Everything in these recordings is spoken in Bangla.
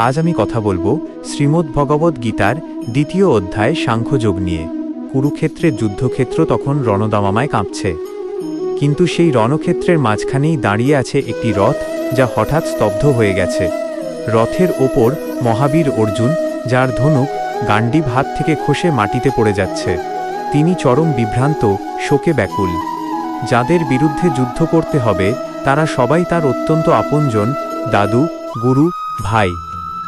আজ আমি কথা বলবো শ্রীমদ্ ভগবদ্ গীতার দ্বিতীয় অধ্যায় সাংখ্যযোগ নিয়ে। কুরুক্ষেত্রের যুদ্ধক্ষেত্র তখন রণদামামায় কাঁপছে, কিন্তু সেই রণক্ষেত্রের মাঝখানেই দাঁড়িয়ে আছে একটি রথ, যা হঠাৎ স্তব্ধ হয়ে গেছে। রথের ওপর মহাবীর অর্জুন, যার ধনুক গান্ডীব হাত থেকে খসে মাটিতে পড়ে যাচ্ছে। তিনি চরম বিভ্রান্ত, শোকে ব্যাকুল। যাদের বিরুদ্ধে যুদ্ধ করতে হবে তারা সবাই তার অত্যন্ত আপনজন, দাদু, গুরু, ভাই।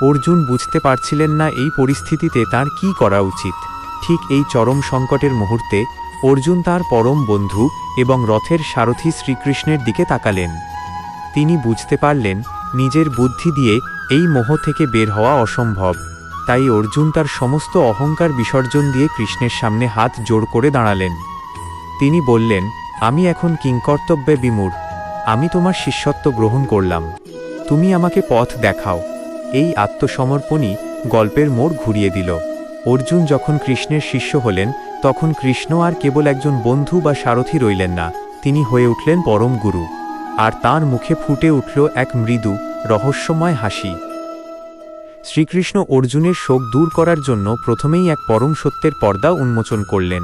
অর্জুন বুঝতে পারছিলেন না এই পরিস্থিতিতে তার কি করা উচিত। ঠিক এই চরম সংকটের মুহূর্তে অর্জুন তার পরম বন্ধু এবং রথের সারথি শ্রীকৃষ্ণের দিকে তাকালেন। তিনি বুঝতে পারলেন নিজের বুদ্ধি দিয়ে এই মোহ থেকে বের হওয়া অসম্ভব। তাই অর্জুন তার সমস্ত অহংকার বিসর্জন দিয়ে কৃষ্ণের সামনে হাত জোড় করে দাঁড়ালেন। তিনি বললেন, আমি এখন কিংকর্তব্যে বিমূঢ়। আমি তোমার শিষ্যত্ব গ্রহণ করলাম, তুমি আমাকে পথ দেখাও। এই আত্মসমর্পণই গল্পের মোড় ঘুরিয়ে দিল। অর্জুন যখন কৃষ্ণের শিষ্য হলেন তখন কৃষ্ণ আর কেবল একজন বন্ধু বা সারথি রইলেন না, তিনি হয়ে উঠলেন পরম গুরু। আর তাঁর মুখে ফুটে উঠল এক মৃদু, রহস্যময় হাসি। শ্রীকৃষ্ণ অর্জুনের শোক দূর করার জন্য প্রথমেই এক পরম সত্যের পর্দা উন্মোচন করলেন।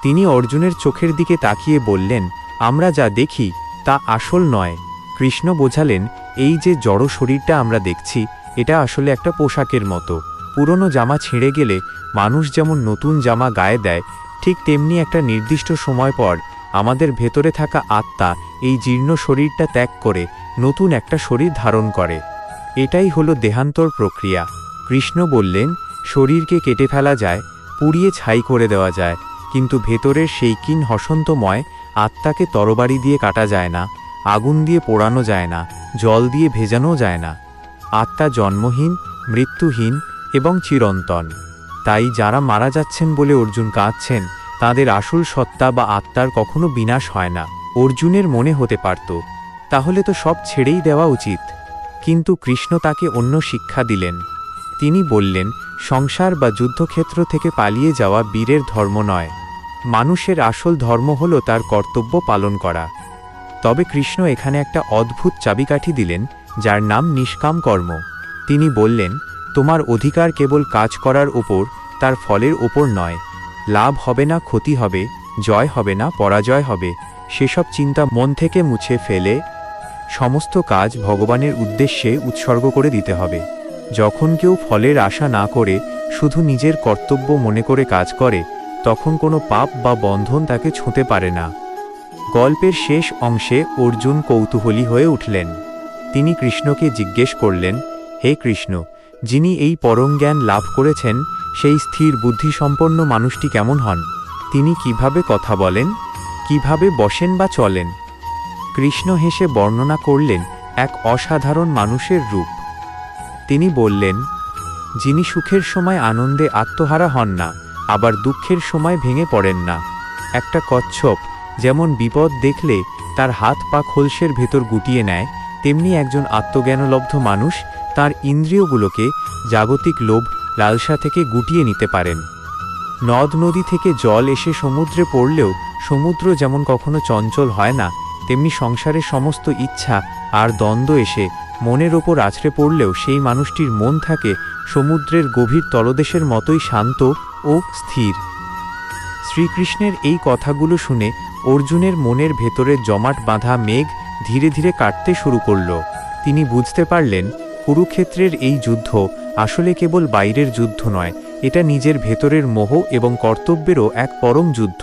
তিনি অর্জুনের চোখের দিকে তাকিয়ে বললেন, আমরা যা দেখি তা আসল নয়। কৃষ্ণ বোঝালেন, এই যে জড় শরীরটা আমরা দেখছি, এটা আসলে একটা পোশাকের মতো। পুরনো জামা ছিঁড়ে গেলে মানুষ যেমন নতুন জামা গায়ে দেয়, ঠিক তেমনি একটা নির্দিষ্ট সময় পর আমাদের ভেতরে থাকা আত্মা এই জীর্ণ শরীরটা ত্যাগ করে নতুন একটা শরীর ধারণ করে। এটাই হলো দেহান্তর প্রক্রিয়া। কৃষ্ণ বললেন, শরীরকে কেটে ফেলা যায়, পুড়িয়ে ছাই করে দেওয়া যায়, কিন্তু ভেতরের সেই কিন হসন্তময় আত্মাকে তরবারি দিয়ে কাটা যায় না, আগুন দিয়ে পোড়ানো যায় না, জল দিয়ে ভেজানো যায় না। আত্মা জন্মহীন, মৃত্যুহীন এবং চিরন্তন। তাই যারা মারা যাচ্ছেন বলে অর্জুন কাঁদছেন, তাদের আসল সত্তা বা আত্মার কখনো বিনাশ হয় না। অর্জুনের মনে হতে পারত, তাহলে তো সব ছেড়েই দেওয়া উচিত। কিন্তু কৃষ্ণ তাকে অন্য শিক্ষা দিলেন। তিনি বললেন, সংসার বা যুদ্ধক্ষেত্র থেকে পালিয়ে যাওয়া বীরের ধর্ম নয়। মানুষের আসল ধর্ম হল তার কর্তব্য পালন করা। তবে কৃষ্ণ এখানে একটা অদ্ভুত চাবিকাঠি দিলেন, যার নাম নিষ্কাম কর্ম। তিনি বললেন, তোমার অধিকার কেবল কাজ করার ওপর, তার ফলের ওপর নয়। লাভ হবে না ক্ষতি হবে, জয় হবে না পরাজয় হবে, সেসব চিন্তা মন থেকে মুছে ফেলে সমস্ত কাজ ভগবানের উদ্দেশ্যে উৎসর্গ করে দিতে হবে। যখন কেউ ফলের আশা না করে শুধু নিজের কর্তব্য মনে করে কাজ করে, তখন কোনো পাপ বা বন্ধন তাকে ছুঁতে পারে না। গল্পের শেষ অংশে অর্জুন কৌতূহলী হয়ে উঠলেন। তিনি কৃষ্ণকে জিজ্ঞেস করলেন, হে কৃষ্ণ, যিনি এই পরম জ্ঞান লাভ করেছেন, সেই স্থির বুদ্ধিসম্পন্ন মানুষটি কেমন হন? তিনি কিভাবে কথা বলেন, কিভাবে বসেন বা চলেন? কৃষ্ণ হেসে বর্ণনা করলেন এক অসাধারণ মানুষের রূপ। তিনি বললেন, যিনি সুখের সময় আনন্দে আত্মহারা হন না, আবার দুঃখের সময় ভেঙে পড়েন না। একটা কচ্ছপ যেমন বিপদ দেখলে তার হাত পা খোলসের ভেতর গুটিয়ে নেয়, তেমনি একজন আত্মজ্ঞানলব্ধ মানুষ তার ইন্দ্রিয়গুলোকে জাগতিক লোভ লালসা থেকে গুটিয়ে নিতে পারেন। নদ নদী থেকে জল এসে সমুদ্রে পড়লেও সমুদ্র যেমন কখনো চঞ্চল হয় না, তেমনি সংসারের সমস্ত ইচ্ছা আর দ্বন্দ্ব এসে মনের ওপর আছড়ে পড়লেও সেই মানুষটির মন থাকে সমুদ্রের গভীর তলদেশের মতোই শান্ত ও স্থির। শ্রীকৃষ্ণের এই কথাগুলো শুনে অর্জুনের মনের ভেতরে জমাট বাঁধা মেঘ ধীরে ধীরে কাটতে শুরু করল। তিনি বুঝতে পারলেন, কুরুক্ষেত্রের এই যুদ্ধ আসলে কেবল বাইরের যুদ্ধ নয়, এটা নিজের ভেতরের মোহ এবং কর্তব্যেরও এক পরম যুদ্ধ।